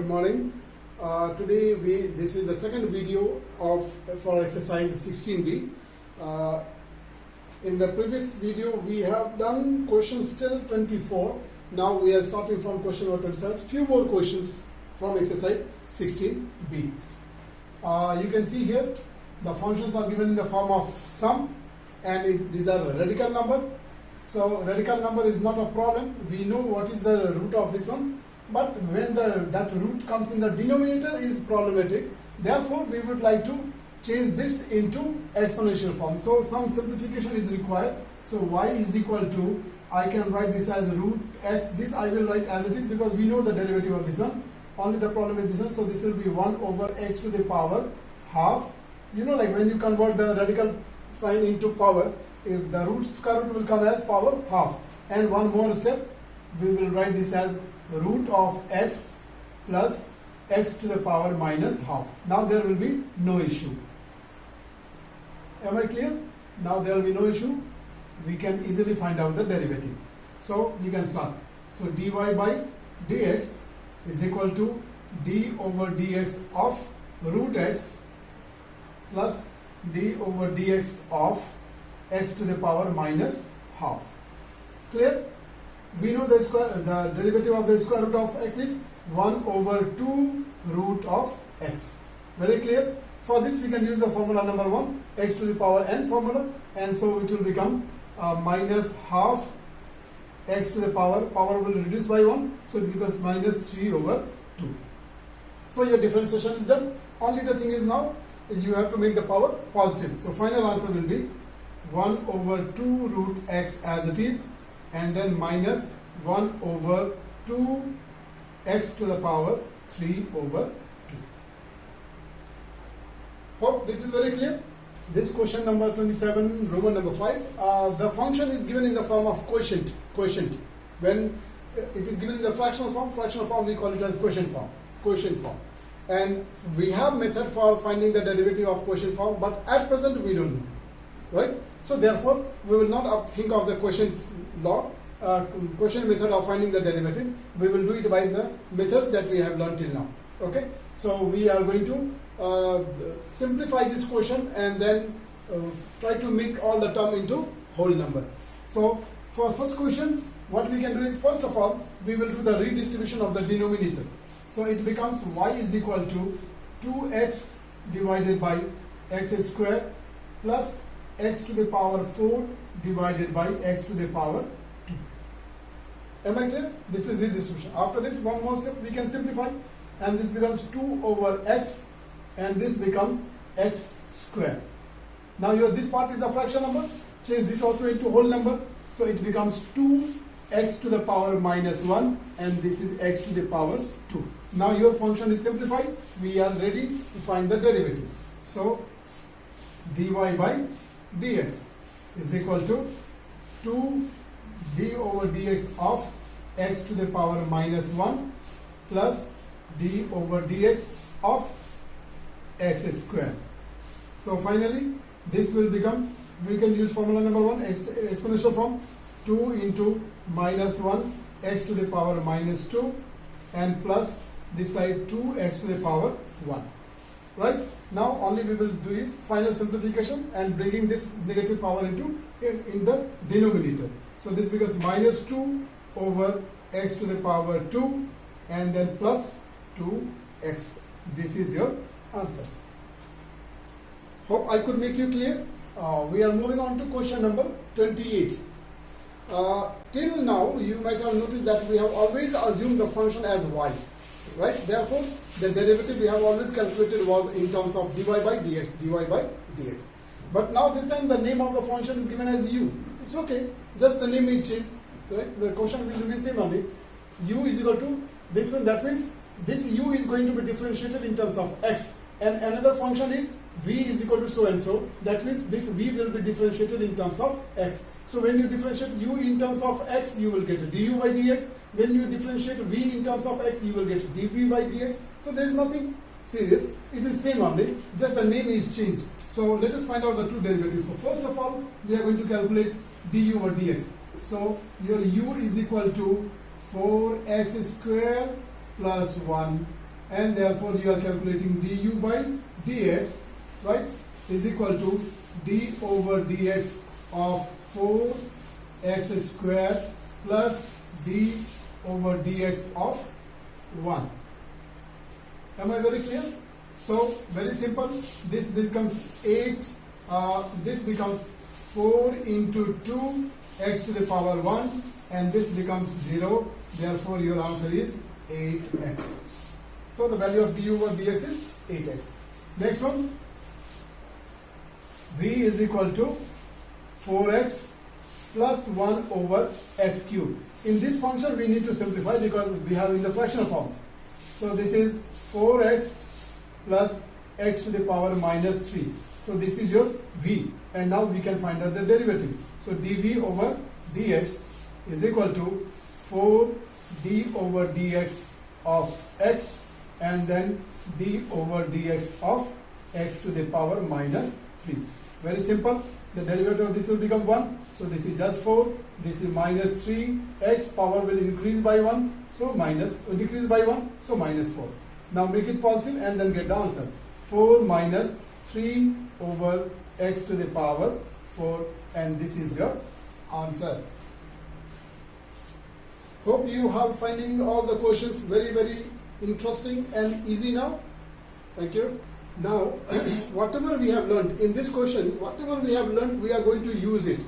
Good morning. Today this is the second video for exercise 16b. In the previous video we have done questions till 24. Now we are starting from question number 27. Few more questions from exercise 16b. You can see here the functions are given in the form of sum, and these are radical number. So radical number is not a problem. We know what is the root of this one. But when that root comes in the denominator is problematic. Therefore, we would like to change this into exponential form. So some simplification is required. So y is equal to, I can write this as root x. This I will write as it is because we know the derivative of this one. Only the problem is this one. So this will be 1 over x to the power half. You know, like when you convert the radical sign into power, if the root square root will come as power half. And one more step, we will write this as root of x plus x to the power minus half. Now there will be no issue. Am I clear? Now there will be no issue. We can easily find out the derivative. So we can start. So dy by dx is equal to d over dx of root x plus d over dx of x to the power minus half. Clear? We know the derivative of the square root of x is 1 over 2 root of x. Very clear? For this we can use the formula number 1, x to the power n formula, and so it will become minus half x to the power will reduce by 1, so it becomes minus 3 over 2. So your differentiation is done. Only the thing is now you have to make the power positive. So final answer will be 1 over 2 root x as it is, and then minus 1 over 2 x to the power 3 over 2. Hope this is very clear. This question number 27, Roman number 5. The function is given in the form of quotient. When it is given in the fractional form we call it as quotient form. And we have method for finding the derivative of quotient form, but at present we don't know, right? So therefore we will not think of the quotient method of finding the derivative. We will do it by the methods that we have learned till now. Okay, so we are going to simplify this quotient and then try to make all the term into whole number. So for such quotient, what we can do is, first of all, we will do the redistribution of the denominator. So it becomes y is equal to 2x divided by x square plus x to the power 4 divided by x to the power 2. Am I clear? This is redistribution. After this, one more step, we can simplify, and this becomes 2 over x, and this becomes x square. Now this part is a fraction number. Change this also into whole number. So it becomes 2x to the power minus 1, and this is x to the power 2. Now your function is simplified. We are ready to find the derivative. So dy by dx is equal to 2 d over dx of x to the power minus 1 plus d over dx of x square. So finally this will become, we can use formula number 1, exponential form, 2 into minus 1 x to the power minus 2 and plus this side 2x to the power 1. Right? Now only we will do is final simplification and bringing this negative power into in the denominator. So this becomes minus 2 over x to the power 2 and then plus 2x. This is your answer. Hope I could make you clear. We are moving on to question number 28. Till now you might have noticed that we have always assumed the function as y. Right? Therefore, the derivative we have always calculated was in terms of dy by dx. But now this time the name of the function is given as u. It's okay. Just the name is changed. Right? The question will remain same only. U is equal to this, and that means this u is going to be differentiated in terms of x. And another function is v is equal to so and so. That means this v will be differentiated in terms of x. So when you differentiate u in terms of x, you will get du by dx. When you differentiate v in terms of x, you will get dv by dx. So there is nothing serious. It is same only, just the name is changed. So let us find out the two derivatives. So first of all, we are going to calculate du over dx. So your u is equal to 4x square plus 1 and therefore you are calculating du by dx, right, is equal to d over dx of 4x square plus d over dx of 1. Am I very clear? So very simple. This becomes 8. This becomes 4 into 2 x to the power 1, and this becomes 0. Therefore, your answer is 8x. So the value of du over dx is 8x. Next one, v is equal to 4x plus 1 over x cube. In this function, we need to simplify because we have in the fractional form. So this is 4x plus x to the power minus 3. So this is your v, and now we can find out the derivative. So dv over dx is equal to 4d over dx of x, and then d over dx of x to the power minus 3. Very simple. The derivative of this will become 1. So this is just 4. This is minus 3. X power will increase by 1. So minus, decrease by 1. So minus 4. Now make it positive and then get the answer. 4 minus 3 over x to the power 4, and this is your answer. Hope you are finding all the questions very interesting and easy now. Thank you. Now, whatever we have learned in this question, whatever we have learned, we are going to use it.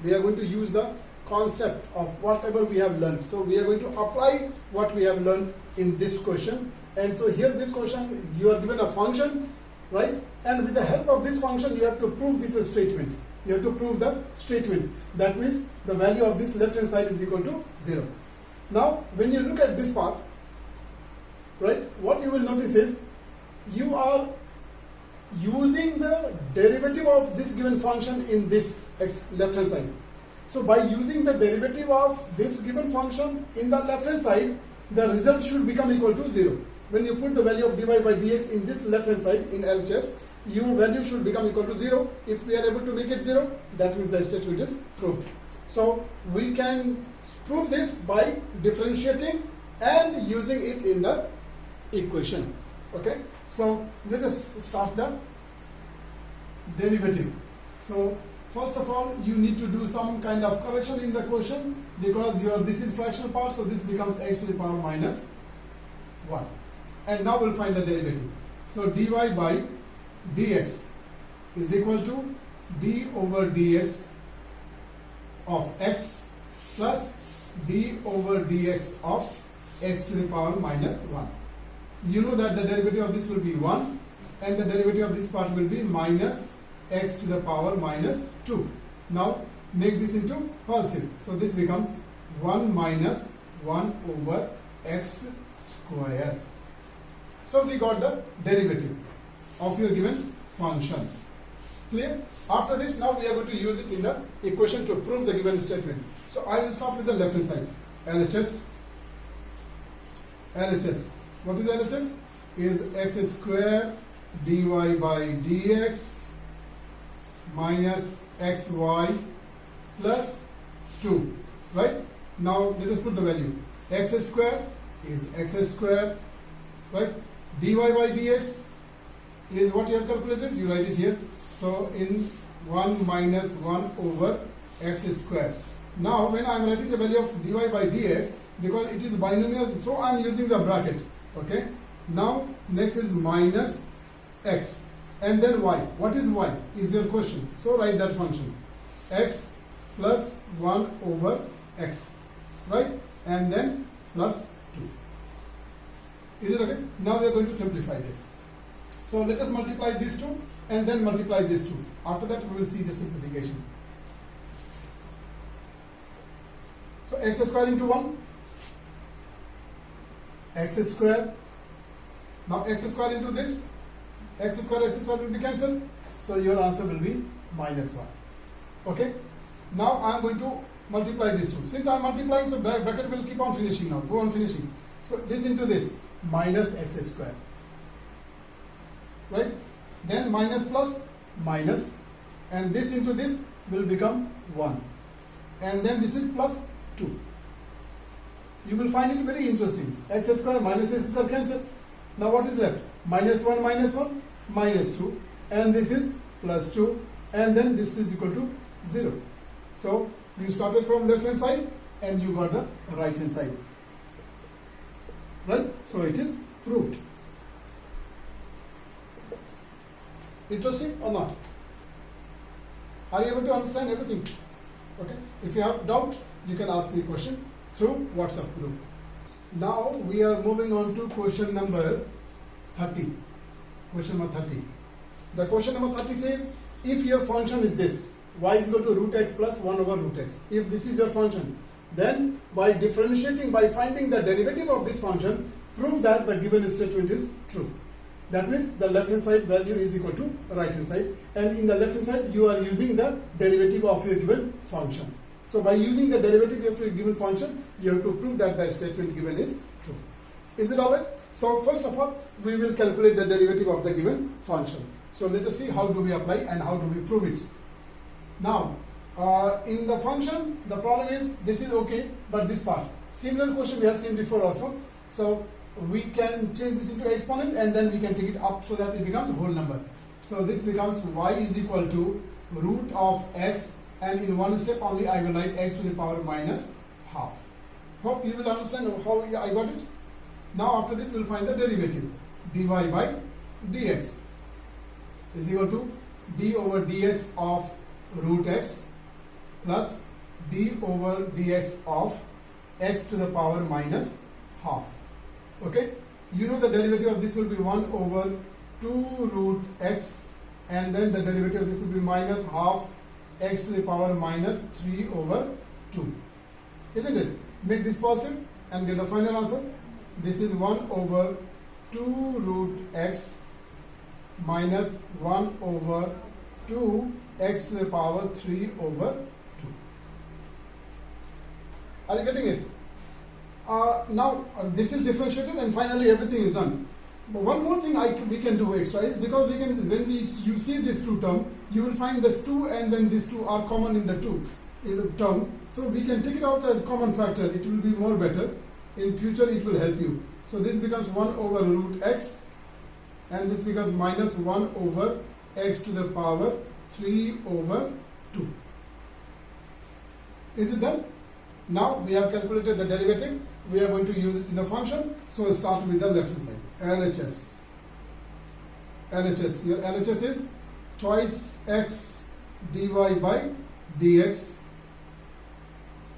We are going to use the concept of whatever we have learned. So we are going to apply what we have learned in this question. And so here this question, you are given a function, right? And with the help of this function, you have to prove this statement. You have to prove the statement. That means the value of this left hand side is equal to 0. Now, when you look at this part, right, what you will notice is you are using the derivative of this given function in this left hand side. So by using the derivative of this given function in the left hand side, the result should become equal to 0. When you put the value of dy by dx in this left hand side in LHS, your value should become equal to 0. If we are able to make it 0, that means the statement is proved. So we can prove this by differentiating and using it in the equation. Okay, so let us start the derivative. So first of all, you need to do some kind of correction in the question because this is fractional part, so this becomes x to the power minus 1. And now we'll find the derivative. So dy by dx is equal to d over dx of x plus d over dx of x to the power minus 1. You know that the derivative of this will be 1, and the derivative of this part will be minus x to the power minus 2. Now make this into positive. So this becomes 1 minus 1 over x square. So we got the derivative of your given function. Clear? After this, now we are going to use it in the equation to prove the given statement. So I will start with the left hand side. LHS. What is LHS? Is x square dy by dx minus xy plus 2. Right? Now let us put the value. X square is x square. Right? Dy by dx is what you have calculated. You write it here. So in 1 minus 1 over x square. Now when I am writing the value of dy by dx, because it is binomial, so I am using the bracket. Okay. Now next is minus x and then y. What is y is your question. So write that function. X plus 1 over x. Right? And then plus 2. Is it okay? Now we are going to simplify this. So let us multiply these two and then multiply these two. After that we will see the simplification. So x square into 1. X square. Now x square into this. X square will be cancelled. So your answer will be minus 1. Okay. Now I am going to multiply these two. Since I am multiplying, so bracket will keep on finishing now. Go on finishing. So this into this. Minus x square. Right? Then minus plus minus, and this into this will become 1. And then this is plus 2. You will find it very interesting. X square minus x square cancel. Now what is left? Minus 1, minus 2, and this is plus 2, and then this is equal to 0. So you started from left hand side and you got the right hand side. Right? So it is proved. Interesting or not? Are you able to understand everything? Okay. If you have doubt, you can ask me a question through WhatsApp group. Now we are moving on to question number 30. Question number 30. The question number 30 says, if your function is this, y is equal to root x plus 1 over root x. If this is your function, then by differentiating, by finding the derivative of this function, prove that the given statement is true. That means the left hand side value is equal to right hand side, and in the left hand side you are using the derivative of your given function. So by using the derivative of your given function, you have to prove that the statement given is true. Is it alright? So first of all, we will calculate the derivative of the given function. So let us see how do we apply and how do we prove it. Now, in the function, the problem is this is okay, but this part. Similar question we have seen before also. So we can change this into exponent and then we can take it up so that it becomes a whole number. So this becomes y is equal to root of x, and in one step only I will write x to the power minus half. Hope you will understand how I got it. Now after this we will find the derivative. Dy by dx is equal to d over dx of root x plus d over dx of x to the power minus half. Okay, you know the derivative of this will be 1 over 2 root x, and then the derivative of this will be minus half x to the power minus 3 over 2. Isn't it? Make this positive and get the final answer. This is 1 over 2 root x minus 1 over 2 x to the power 3 over 2. Are you getting it? Now this is differentiated and finally everything is done. But one more thing we can do extra is, because we can, when you see this 2 term, you will find this 2 and then these 2 are common in the 2 term. So we can take it out as common factor. It will be more better. In future it will help you. So this becomes 1 over root x, and this becomes minus 1 over x to the power 3 over 2. Is it done? Now we have calculated the derivative. We are going to use it in the function. So we'll start with the left hand side. LHS. LHS. Your LHS is twice x dy by dx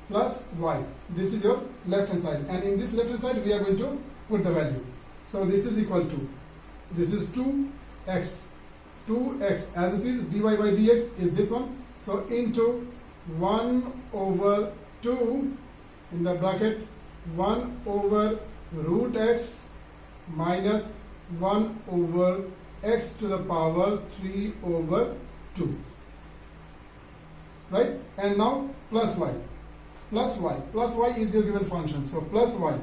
plus y. This is your left hand side. And in this left hand side we are going to put the value. So this is equal to, this is 2x. 2x as it is, dy by dx is this one. So into 1 over 2 in the bracket 1 over root x minus 1 over x to the power 3 over 2. Right? And now plus y. Plus y. Plus y is your given function. So plus y.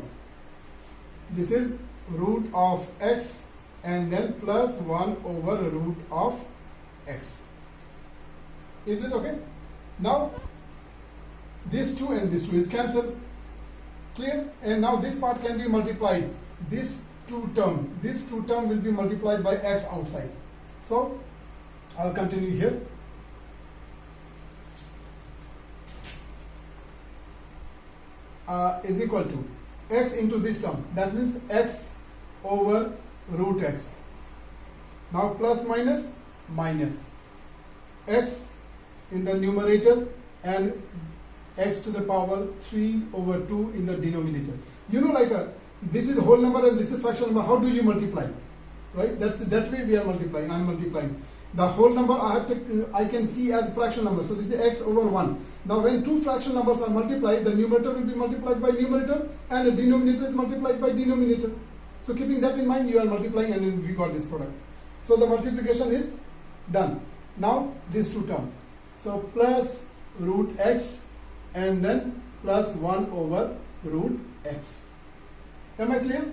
This is root of x and then plus 1 over root of x. Is it okay? Now this 2 and this 2 is cancelled. Clear? And now this part can be multiplied. This 2 term will be multiplied by x outside. So I'll continue here. Is equal to x into this term. That means x over root x. Now plus minus minus x in the numerator and x to the power 3 over 2 in the denominator. You know, like this is a whole number and this is fraction number. How do you multiply? Right? That way we are multiplying. I am multiplying. The whole number I can see as fraction number. So this is x over 1. Now when two fraction numbers are multiplied, the numerator will be multiplied by numerator and the denominator is multiplied by denominator. So keeping that in mind, you are multiplying and then we got this product. So the multiplication is done. Now this 2 term. So plus root x and then plus 1 over root x. Am I clear?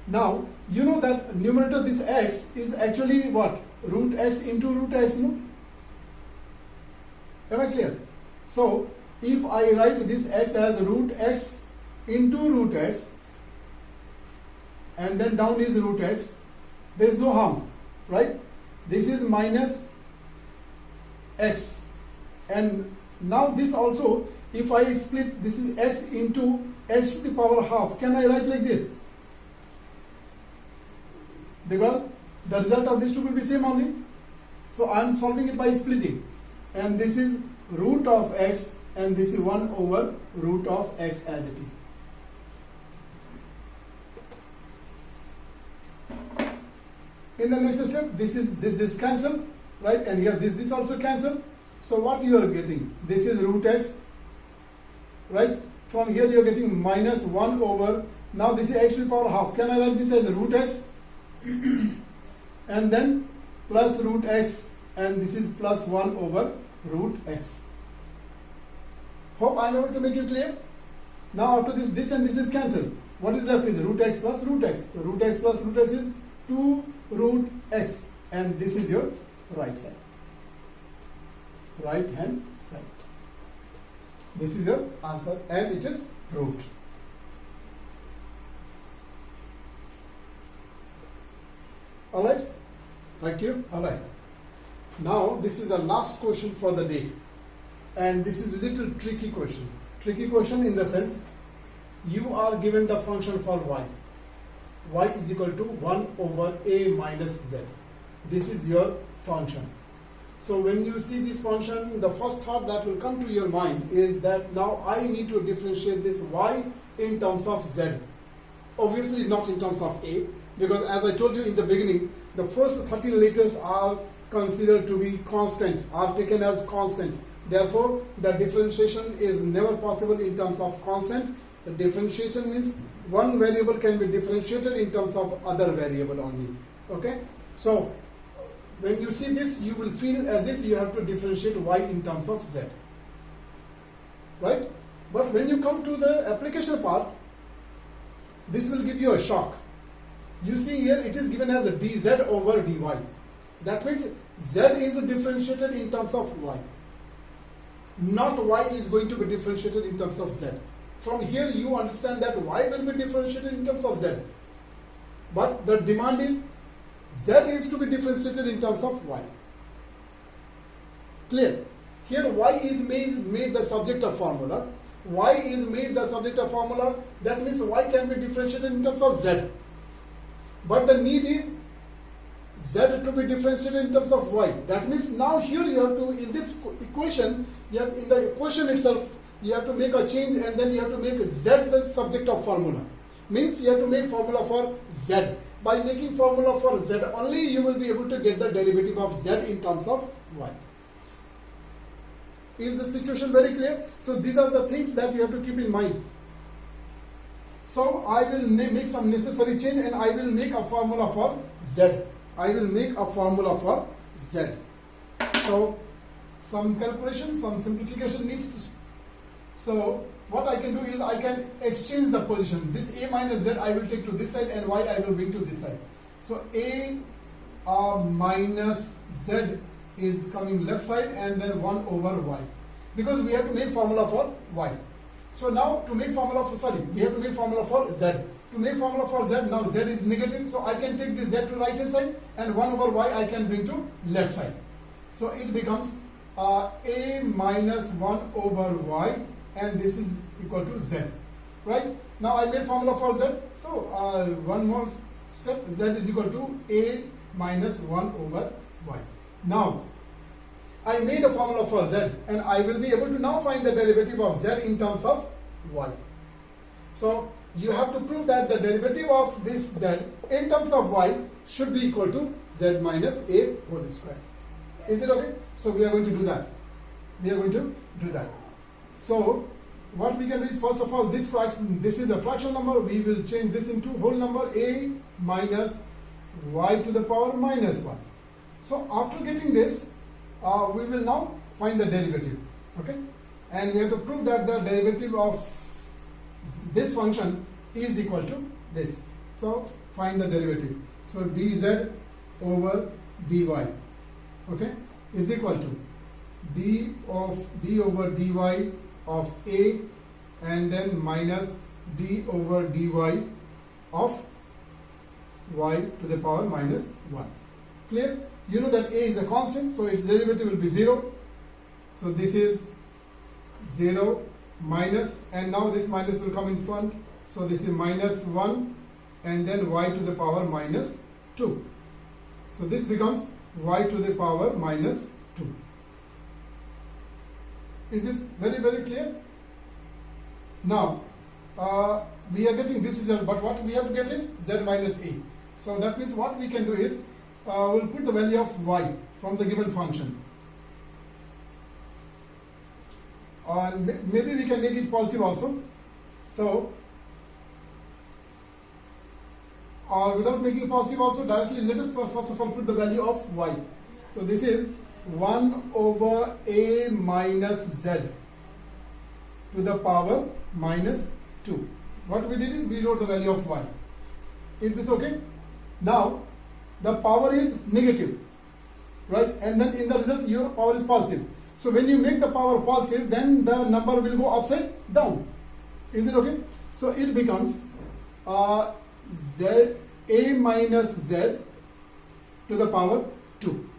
Now you know that numerator, this x is actually what? Root x into root x, no? Am I clear? So if I write this x as root x into root x, and then down is root x, there is no harm, right? This is minus x, and now this also, if I split this is x into x to the power half, can I write like this? Because the result of these two will be same only. So I am solving it by splitting, and this is root of x, and this is 1 over root of x as it is. In the next step, this cancel, right? And here this also cancel. So what you are getting? This is root x, right? From here you are getting minus 1 over, now this is x to the power half. Can I write this as root x? And then plus root x, and this is plus 1 over root x. Hope I am able to make it clear. Now after this and this is cancelled. What is left is root x plus root x. So root x plus root x is 2 root x, and this is your right side, right hand side. This is your answer, and it is proved. Alright, thank you. Alright, now this is the last question for the day, and this is a little tricky question. Tricky question in the sense, you are given the function for y is equal to 1 over a minus z. This is your function. So when you see this function, the first thought that will come to your mind is that now I need to differentiate this y in terms of z. Obviously not in terms of a, because as I told you in the beginning, the first 13 letters are considered to be constant, are taken as constant. Therefore, the differentiation is never possible in terms of constant. The differentiation means one variable can be differentiated in terms of other variable only. Okay? So, when you see this, you will feel as if you have to differentiate y in terms of z. Right? But when you come to the application part, this will give you a shock. You see here it is given as a dz over dy. That means z is differentiated in terms of y. Not y is going to be differentiated in terms of z. From here you understand that y will be differentiated in terms of z. But the demand is z is to be differentiated in terms of y. Clear? Here y is made the subject of formula. Y is made the subject of formula. That means y can be differentiated in terms of z. But the need is z to be differentiated in terms of y. That means now here you have to, in this equation, in the equation itself, you have to make a change, and then you have to make z the subject of formula. Means you have to make formula for z. By making formula for z only, you will be able to get the derivative of z in terms of y. Is the situation very clear? So these are the things that you have to keep in mind. So I will make some necessary change, and I will make a formula for z. I will make a formula for z. So some calculation, some simplification needs. So what I can do is I can exchange the position. This a minus z I will take to this side, and y I will bring to this side. So a minus z is coming left side, and then 1 over y. Because we have to make formula for y. So now to make formula for, we have to make formula for z. To make formula for z, now z is negative, so I can take this z to right hand side, and 1 over y I can bring to left side. So it becomes a minus 1 over y, and this is equal to z. Right? Now I made formula for z, so one more step, z is equal to a minus 1 over y. Now I made a formula for z, and I will be able to now find the derivative of z in terms of y. So you have to prove that the derivative of this z in terms of y should be equal to z minus a whole square. Is it okay? So we are going to do that. We are going to do that. So what we can do is, first of all, this fraction, this is a fractional number, we will change this into whole number, a minus y to the power minus 1. So after getting this, we will now find the derivative. Okay? And we have to prove that the derivative of this function is equal to this. So find the derivative. So dz over dy, okay, is equal to d over dy of a, and then minus d over dy of y to the power minus 1. Clear? You know that a is a constant, so its derivative will be 0. So this is 0 minus, and now this minus will come in front. So this is minus 1 and then y to the power minus 2. So this becomes y to the power minus 2. Is this very, very clear? Now, we are getting this result, but what we have to get is z minus a. So that means what we can do is, we'll put the value of y from the given function. And maybe we can make it positive also. So, or without making it positive also, directly let us first of all put the value of y. So this is 1 over a minus z to the power minus 2. What we did is we wrote the value of y. Is this okay? Now the power is negative, right? And then in the result your power is positive. So when you make the power positive, then the number will go upside down. Is it okay? So it becomes z a minus z to the power 2.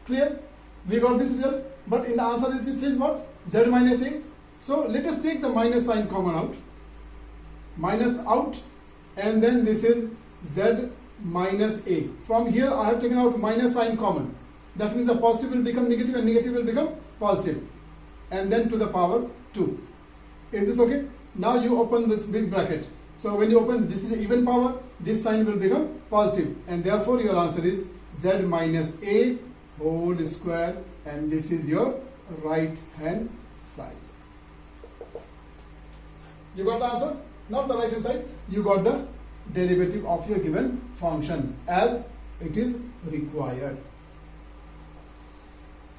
Clear? We got this result, but in the answer it says what? Z minus a. So let us take the minus sign common out. Minus out, and then this is z minus a. From here I have taken out minus sign common. That means the positive will become negative and negative will become positive. And then to the power 2. Is this okay? Now you open this big bracket. So when you open, this is the even power, this sign will become positive. And therefore your answer is z minus a whole square, and this is your right hand side. You got the answer? Not the right hand side, you got the derivative of your given function as it is required.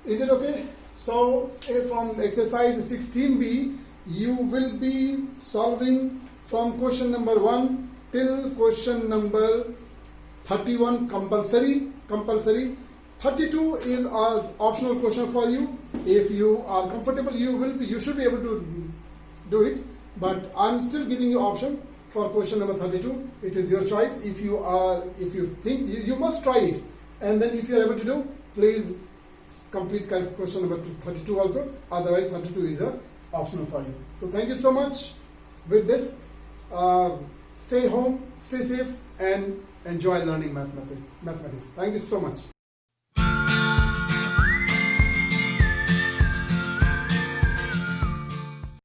Is it okay? So from exercise 16b, you will be solving from question number 1 till question number 31 compulsory. 32 is an optional question for you. If you are comfortable, you should be able to do it. But I'm still giving you option for question number 32. It is your choice. If you think you must try it, and then if you are able to do, please complete question number 32 also. Otherwise, 32 is a optional for you. So thank you so much. With this, stay home, stay safe, and enjoy learning mathematics. Thank you so much.